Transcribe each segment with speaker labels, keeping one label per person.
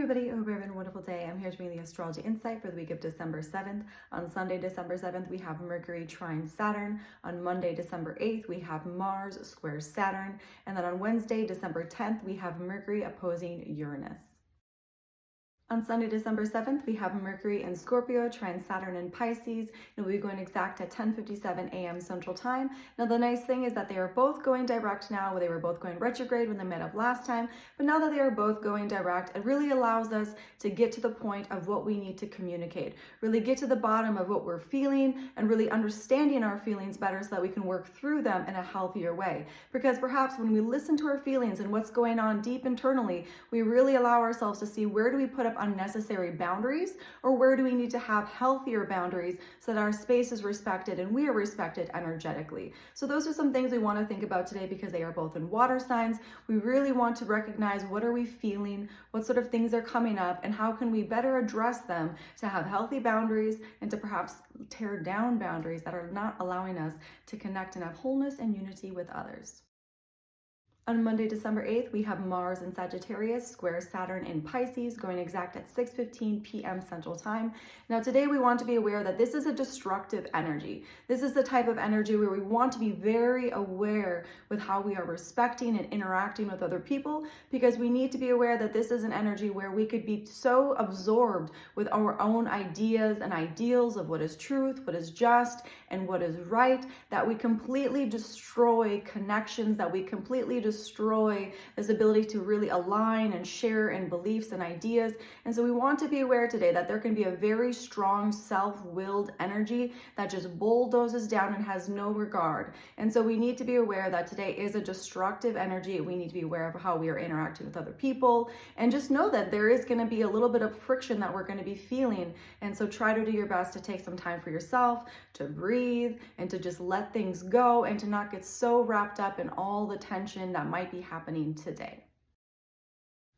Speaker 1: everybody, I hope you're having a wonderful day. I'm here to bring the Astrology Insight for the week of December 7th. On Sunday, December 7th, we have Mercury trine Saturn. On Monday, December 8th, we have Mars square Saturn. And then on Wednesday, December 10th, we have Mercury opposing Uranus. On Sunday, December 7th, we have Mercury in Scorpio, trine Saturn in Pisces. It will be going exact at 10:57 a.m. Central Time. Now, the nice thing is that they are both going direct now. They were both going retrograde when they met up last time, but now that they are both going direct, it really allows us to get to the point of what we need to communicate, really get to the bottom of what we're feeling and really understanding our feelings better so that we can work through them in a healthier way. Because perhaps when we listen to our feelings and what's going on deep internally, we really allow ourselves to see where do we put up unnecessary boundaries, or where do we need to have healthier boundaries so that our space is respected and we are respected energetically. So those are some things we want to think about today because they are both in water signs. We really want to recognize what are we feeling, what sort of things are coming up, and how can we better address them to have healthy boundaries and to perhaps tear down boundaries that are not allowing us to connect and have wholeness and unity with others. On Monday, December 8th, we have Mars in Sagittarius square Saturn in Pisces, going exact at 6:15 p.m. Central Time. Now, today we want to be aware that this is a destructive energy. This is the type of energy where we want to be very aware with how we are respecting and interacting with other people, because we need to be aware that this is an energy where we could be so absorbed with our own ideas and ideals of what is truth, what is just, and what is right, that we completely destroy connections, that we completely destroy this ability to really align and share in beliefs and ideas. And so we want to be aware today that there can be a very strong self-willed energy that just bulldozes down and has no regard. And so we need to be aware that today is a destructive energy. We need to be aware of how we are interacting with other people, and just know that there is going to be a little bit of friction that we're going to be feeling. And so try to do your best to take some time for yourself, to breathe, and to just let things go, and to not get so wrapped up in all the tension that might be happening today.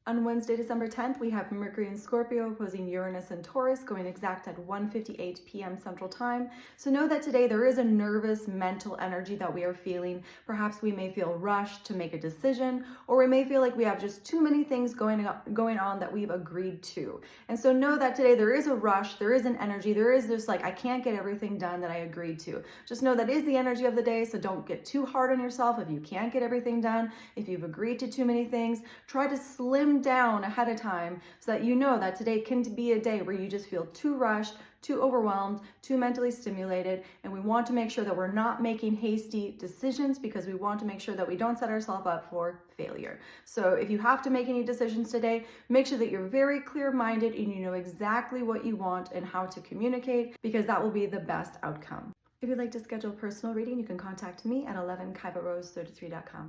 Speaker 1: On Wednesday, December 10th, we have Mercury in Scorpio opposing Uranus and Taurus, going exact at 1:58 p.m. Central Time. So know that today there is a nervous mental energy that we are feeling. Perhaps we may feel rushed to make a decision, or we may feel like we have just too many things going on that we've agreed to. And so know that today there is a rush, there is an energy, there is this like, I can't get everything done that I agreed to. Just know that is the energy of the day, so don't get too hard on yourself if you can't get everything done. If you've agreed to too many things, try to slim down ahead of time so that you know that today can be a day where you just feel too rushed, too overwhelmed, too mentally stimulated. And we want to make sure that we're not making hasty decisions, because we want to make sure that we don't set ourselves up for failure. So if you have to make any decisions today, make sure that you're very clear-minded and you know exactly what you want and how to communicate, because that will be the best outcome. If you'd like to schedule a personal reading, you can contact me at 11kaivarose33.com.